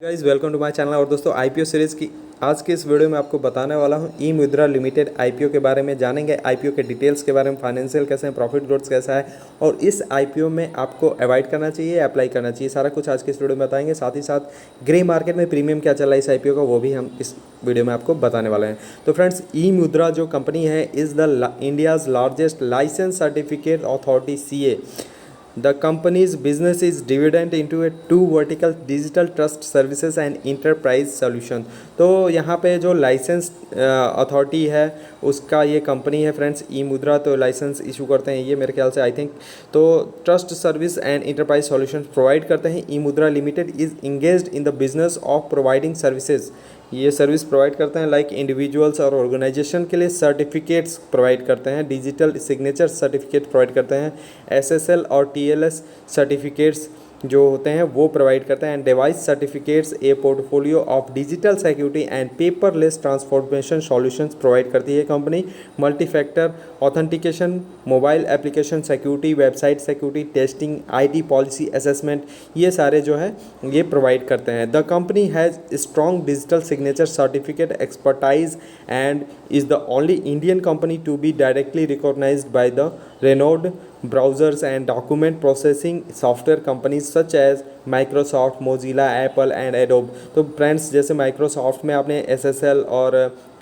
Guys welcome to my channel. और दोस्तों IPO series की आज के इस वीडियो में आपको बताने वाला हूं ई मुद्रा लिमिटेड आईपीओ के बारे में। जानेंगे आईपीओ के डिटेल्स के बारे में, फाइनेंशियल कैसे हैं, प्रॉफिट ग्रोथ कैसा है और इस आईपीओ में आपको अवॉइड करना चाहिए, अप्लाई करना चाहिए, सारा कुछ आज के इस वीडियो में बताएंगे। साथ ही साथ ग्रे मार्केट में प्रीमियम क्या चल रहा है इस आईपीओ का, वो भी हम इस वीडियो में आपको बताने वाले हैं। तो फ्रेंड्स, ई मुद्रा जो कंपनी है is the India's largest licence certificate authority CA. The company's business is divided into a two vertical digital trust services and enterprise solution. तो यहाँ पे जो लाइसेंस अथॉरिटी है उसका ये कंपनी है फ्रेंड्स, ई मुद्रा। तो लाइसेंस इशू करते हैं ये मेरे ख्याल से, आई थिंक। तो trust service and enterprise solution provide करते हैं। ई मुद्रा limited is engaged in the business of providing services. ये सर्विस प्रोवाइड करते हैं लाइक इंडिविजुअल्स और ऑर्गेनाइजेशन के लिए सर्टिफिकेट्स प्रोवाइड करते हैं, डिजिटल सिग्नेचर सर्टिफिकेट प्रोवाइड करते हैं, SSL और TLS सर्टिफिकेट्स जो होते हैं वो प्रोवाइड करते हैं, and device certificates a portfolio of digital security and paperless transformation solutions provide करती है company. Multi factor authentication, mobile application security, website security testing, IT policy assessment, ये सारे जो है ये प्रोवाइड करते हैं। The company has strong digital signature certificate expertise and is the only Indian company to be directly recognised by the renowned browsers and document processing software companies such as Microsoft, Mozilla, Apple and Adobe। तो friends, जैसे Microsoft में आपने SSL और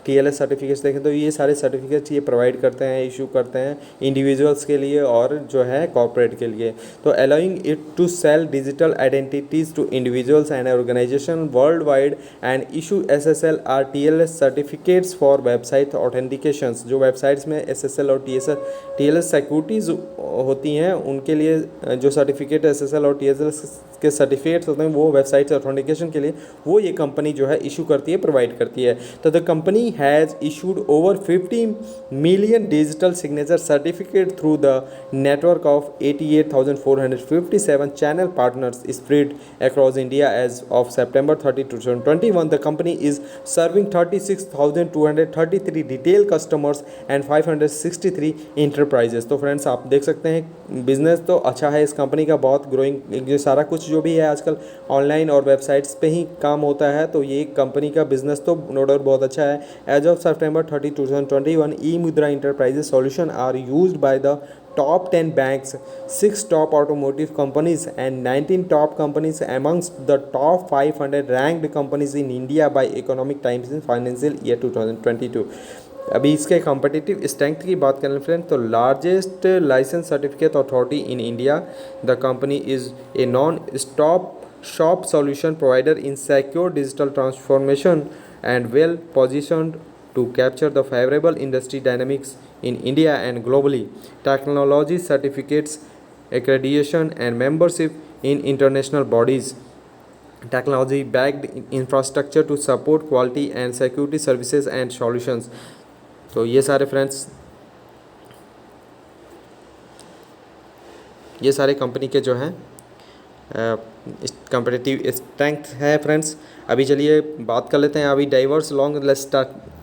TLS certificates देखें तो ये सारे certificates ये प्रोवाइड करते हैं, इशू करते हैं इंडिविजुअल्स के लिए और जो है कॉर्पोरेट के लिए। तो allowing it to sell digital identities to individuals and organisation worldwide and issue SSL और TLS certificates for website authentications. जो वेबसाइट्स में SSL और TLS सिक्योरिटीज़ होती हैं उनके लिए जो सर्टिफिकेट SSL और TLS के सर्टिफिकेट्स होते हैं वो वेबसाइट्स ऑथेंटिकेशन के लिए वो ये कंपनी जो है इशू करती है, प्रोवाइड करती है। तो the company has issued over 50 million digital signature certificate through the network of 88,457 channel partners spread across India. As of September 30, 2021, the company is serving 36,233 retail customers and 563 enterprises। तो friends, आप देख सकते हैं business तो अच्छा है इस company का, बहुत ग्रोइंग। जो सारा कुछ जो भी है आजकल ऑनलाइन और वेबसाइट्स पे ही काम होता है, तो ये कंपनी का बिजनेस तो नो डाउट बहुत अच्छा है। As of September 30, 2021, eMudra Enterprises solution are used by the top 10 banks, 6 top automotive companies and 19 top companies amongst the top 500 ranked companies in India by Economic Times in financial year 2022। अभी इसके competitive strength की बात करें friend, तो largest licence certificate authority in India, the company is a non stop shop solution provider in secure digital transformation and well positioned to capture the favorable industry dynamics in India and globally. Technology certificates, accreditation and membership in international bodies, technology backed infrastructure to support quality and security services and solutions। तो ये सारे friends, ये सारे company के जो हैं competitive strength है friends. अभी चलिए बात कर लेते हैं। अभी diverse long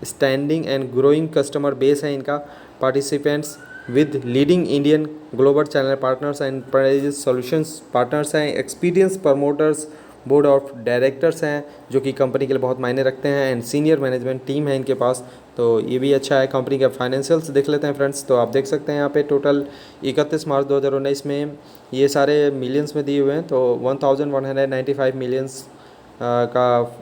standing and growing customer base है इनका, participants with leading Indian global channel partners and enterprise solutions partners हैं, experience promoters, board of directors हैं जो कि कंपनी के लिए बहुत मायने रखते हैं, एंड सीनियर मैनेजमेंट टीम है इनके पास। तो ये भी अच्छा है। कंपनी का फाइनेंशियल्स देख लेते हैं फ्रेंड्स। तो आप देख सकते हैं यहाँ पे टोटल 31 मार्च 2019 में ये सारे मिलियंस में दिए हुए हैं। तो 1195 मिलियंस का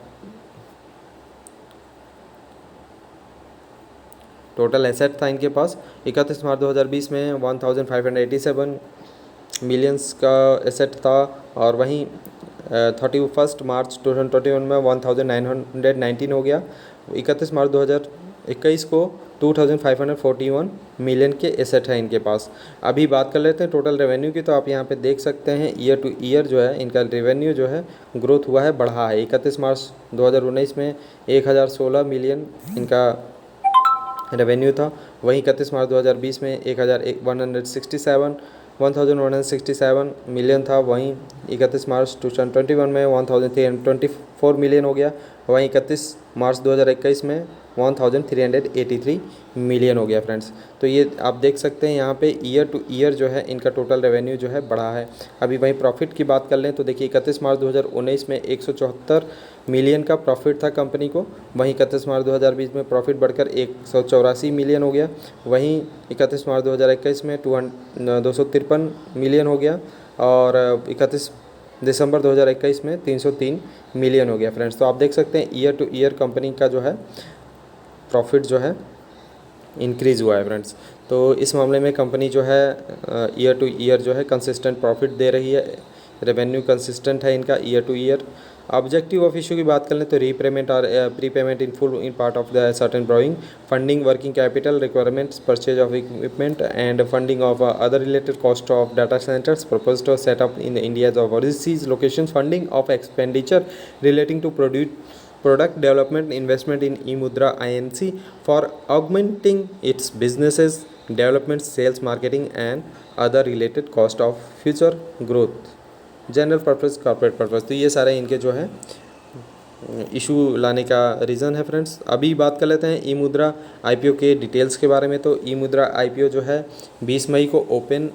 टोटल एसेट था इनके पास। 31 मार्च 2020 में 1587 मिलियंस का एसेट था, और वहीं 31 मार्च 2021 में 1919 हो गया। 31 मार्च 2021 को 2541 मिलियन के एसेट है इनके पास। अभी बात कर लेते हैं टोटल रेवेन्यू की। तो आप यहाँ पे देख सकते हैं ईयर टू ईयर जो है इनका रेवेन्यू जो है ग्रोथ हुआ है, बढ़ा है। 31 मार्च 2019 में 1016 मिलियन इनका रेवेन्यू था, वहीं 31 मार्च 2020 में 1167 मिलियन था, वहीं 31 मार्च 2021 में 1324 मिलियन हो गया, वहीं 31 मार्च 2021 में 1383 मिलियन हो गया फ्रेंड्स। तो ये आप देख सकते हैं यहाँ पे ईयर टू ईयर जो है इनका टोटल रेवेन्यू जो है बढ़ा है। अभी वहीं प्रॉफिट की बात कर लें तो देखिए 31 मार्च 2019 में 174 मिलियन का प्रॉफिट था कंपनी को। वहीं 31 मार्च 2020 में प्रॉफिट बढ़कर 184 मिलियन हो गया। वहीं 31 मार्च 2021 में 253 मिलियन हो गया और 31 दिसंबर 2021 में 303 मिलियन हो गया फ्रेंड्स। तो आप देख सकते हैं ईयर टू ईयर कंपनी का जो है प्रॉफिट जो है इंक्रीज़ हुआ है फ्रेंड्स। तो इस मामले में कंपनी जो है ईयर टू ईयर जो है कंसिस्टेंट प्रॉफिट दे रही है, रेवेन्यू कंसिस्टेंट है इनका year to year. Objective of issue की बात कर लें तो रीपेमेंट और pre payment in full in part of the certain borrowing, funding working capital requirements, purchase of equipment and funding of other related cost of data centres proposed to set up in India's overseas locations, funding of expenditure relating to product development, investment in eMudra Inc. for augmenting its businesses development, sales, marketing and other related cost of future growth, general purpose, corporate purpose. तो ये सारे इनके जो है issue लाने का reason है friends. अभी बात कर लेते हैं eMudra IPO के डिटेल्स के बारे में। तो eMudra IPO जो है 20 मई को ओपन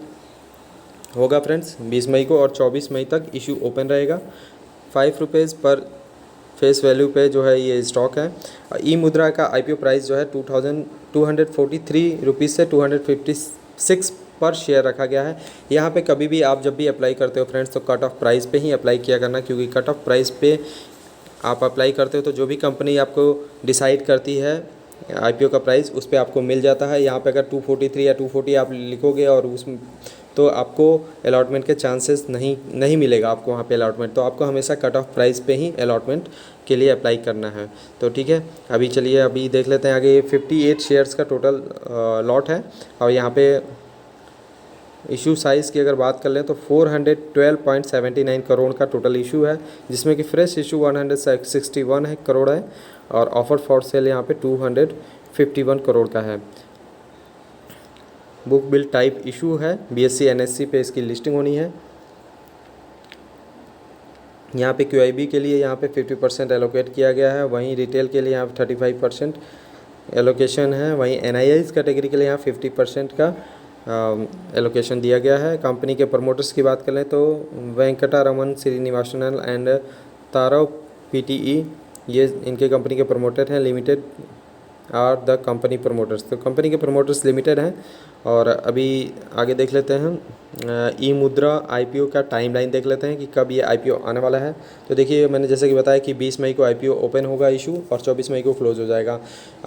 होगा फ्रेंड्स, 20 मई को, और 24 मई तक इशू ओपन रहेगा। ₹5 पर फेस वैल्यू पे जो है ये स्टॉक है। eMudra का IPO प्राइस जो है 243 रुपीज़ से 256 पर शेयर रखा गया है। यहाँ पे कभी भी आप जब भी अप्लाई करते हो फ्रेंड्स तो कट ऑफ प्राइस पे ही अप्लाई किया करना, क्योंकि कट ऑफ प्राइस पे आप अप्लाई करते हो तो जो भी कंपनी आपको डिसाइड करती है IPO का प्राइस उस पर आपको मिल जाता है। यहाँ पे अगर 243 या 240 आप लिखोगे और उस तो आपको अलॉटमेंट के चांसेस नहीं मिलेगा आपको वहाँ पे अलॉटमेंट। तो आपको हमेशा कट ऑफ प्राइस पे ही अलॉटमेंट के लिए अप्लाई करना है। तो ठीक है, अभी चलिए अभी देख लेते हैं आगे। 58 शेयर्स का टोटल लॉट है और यहाँ पे इशू साइज़ की अगर बात कर लें तो 412.79 करोड़ का टोटल इशू है, जिसमें कि फ्रेश इशू 161 करोड़ है और ऑफर फॉर सेल यहाँ पे 251 करोड़ का है। बुक बिल्ड टाइप इशू है, BSE NSE पे इसकी लिस्टिंग होनी है। यहाँ पे QIB के लिए यहाँ पे 50% एलोकेट किया गया है, वहीं रिटेल के लिए यहाँ पे 35% एलोकेशन है, वहीं NIIs कैटेगरी के लिए यहाँ 50% का एलोकेशन दिया गया है। कंपनी के प्रमोटर्स की बात करें तो वेंकटरमन श्रीनिवासन एंड तारव PTE ये इनके कंपनी के प्रमोटर हैं। Limited are the company promoters, तो कंपनी के प्रमोटर्स लिमिटेड हैं। और अभी आगे देख लेते हैं eMudra IPO का टाइमलाइन देख लेते हैं कि कब ये IPO आने वाला है। तो देखिए मैंने जैसे कि बताया कि 20 मई को IPO ओपन होगा इशू और 24 मई को क्लोज हो जाएगा।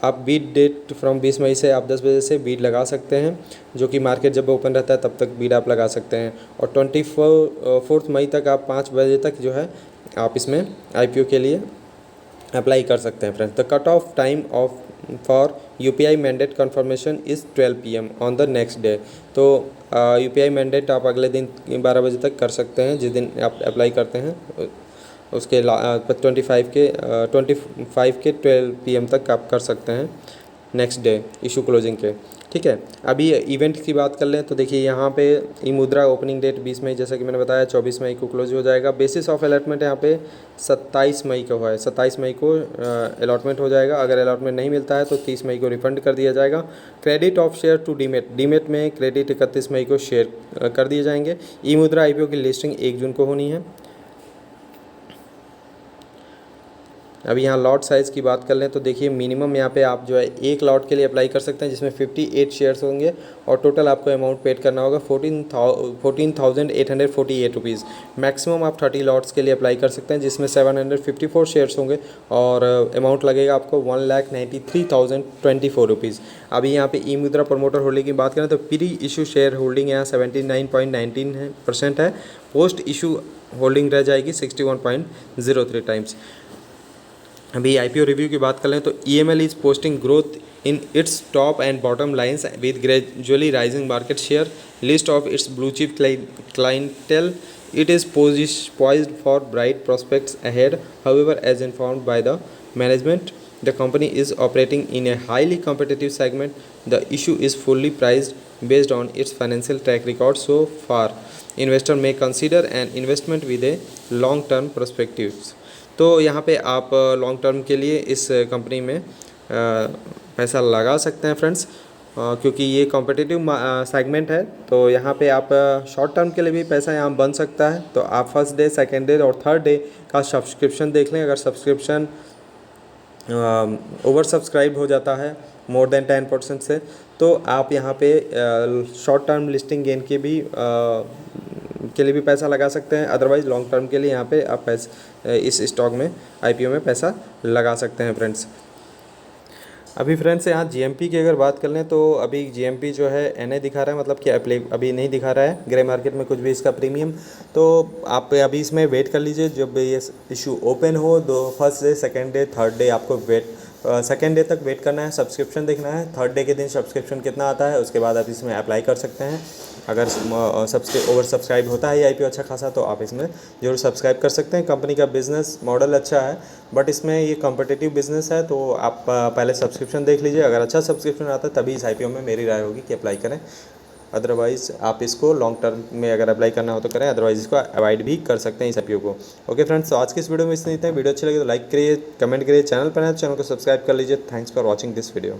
आप बीट डेट फ्रॉम 20 मई से आप 10 बजे से बीट लगा सकते हैं, जो कि मार्केट जब ओपन रहता है तब तक बीट आप लगा सकते हैं। और 24 मई तक आप 5 बजे तक जो है आप इसमें IPO के लिए अप्लाई कर सकते हैं friends. The cut off time of for UPI mandate confirmation is 12 PM on the next day. तो UPI मैंडेट आप अगले दिन 12 बजे तक कर सकते हैं, जिस दिन आप अप्लाई करते हैं उसके 25 के 12 PM तक आप कर सकते हैं नेक्स्ट डे इशू क्लोजिंग के। ठीक है, अभी इवेंट की बात कर लें तो देखिए यहाँ पे eMudra ओपनिंग डेट 20 मई जैसा कि मैंने बताया, 24 मई को क्लोज हो जाएगा। बेसिस ऑफ अलॉटमेंट यहाँ पे 27 मई को है, 27 मई को अलॉटमेंट हो जाएगा। अगर अलॉटमेंट नहीं मिलता है तो 30 मई को रिफंड कर दिया जाएगा। Credit of share to demat में क्रेडिट 31 मई को शेयर कर दिए जाएंगे। eMudra IPO की लिस्टिंग 1 जून को होनी है। अभी यहाँ लॉट साइज़ की बात कर लें तो देखिए मिनिमम यहाँ पे आप जो है एक लॉट के लिए अप्लाई कर सकते हैं, जिसमें 58 शेयर्स होंगे और टोटल आपको अमाउंट पेड करना होगा 14,848 रुपीज़। मैक्सिमम आप 30 लॉट्स के लिए अप्लाई कर सकते हैं, जिसमें 754 शेयर्स होंगे और अमाउंट लगेगा आपको 1,93,024 रुपीज़। अभी यहाँ पे eMudra प्रमोटर होल्डिंग की बात करें तो प्री इशू शेयर होल्डिंग यहाँ 79.19% है, पोस्ट इशू होल्डिंग रह जाएगी 61.03 टाइम्स। अभी IPO रिव्यू की बात कर लें तो EML is posting growth in its top and bottom lines with gradually rising market share, list of its blue chip clientele, it is poised for bright prospects ahead. However, as informed by the management, the company is operating in a highly competitive segment. The issue is fully priced based on its financial track record so far. Investor may consider an investment with a long-term perspectives. तो यहाँ पे आप long term के लिए इस company में पैसा लगा सकते हैं फ्रेंड्स, क्योंकि ये कॉम्पिटिटिव सेगमेंट है। तो यहाँ पे आप शॉर्ट टर्म के लिए भी पैसा यहाँ बन सकता है। तो आप फर्स्ट डे, सेकेंड डे और थर्ड डे का सब्सक्रिप्शन देख लें। अगर सब्सक्रिप्शन ओवर सब्सक्राइब हो जाता है मोर देन 10% से, तो आप यहाँ पे शॉर्ट टर्म लिस्टिंग गेन के लिए भी पैसा लगा सकते हैं। अदरवाइज़ लॉन्ग टर्म के लिए यहाँ पे आप इस स्टॉक में, आईपीओ में पैसा लगा सकते हैं फ्रेंड्स। अभी फ्रेंड्स यहाँ जीएमपी की अगर बात कर लें तो अभी जीएमपी जो है एनए दिखा रहा है, मतलब कि अभी नहीं दिखा रहा है ग्रे मार्केट में कुछ भी इसका प्रीमियम। तो आप अभी इसमें वेट कर लीजिए, जब ये इशू ओपन हो, दो first day, second day, third day आपको सेकेंड डे तक वेट करना है, सब्सक्रिप्शन देखना है। थर्ड डे के दिन सब्सक्रिप्शन कितना आता है उसके बाद आप इसमें अप्लाई कर सकते हैं। अगर ओवर सब्सक्राइब होता है ये आईपीओ अच्छा खासा, तो आप इसमें जरूर सब्सक्राइब कर सकते हैं। कंपनी का बिज़नेस मॉडल अच्छा है, बट इसमें ये कॉम्पिटिटिव बिज़नेस है, तो आप पहले सब्सक्रिप्शन देख लीजिए। अगर अच्छा सब्सक्रिप्शन आता है तभी इस आईपीओ में मेरी राय होगी कि अप्लाई करें। अदरवाइज़ आप इसको लॉन्ग टर्म में अगर अप्लाई करना हो तो करें, अदरवाइज़ इसको अवॉइड भी कर सकते हैं इस आईपीओ को। ओके फ्रेंड्स, तो आज की इस वीडियो में इतना ही था। वीडियो अच्छी लगी तो लाइक करिए, कमेंट करिए, चैनल पर नए तो चैनल को सब्सक्राइब कर लीजिए। Thanks for watching this video.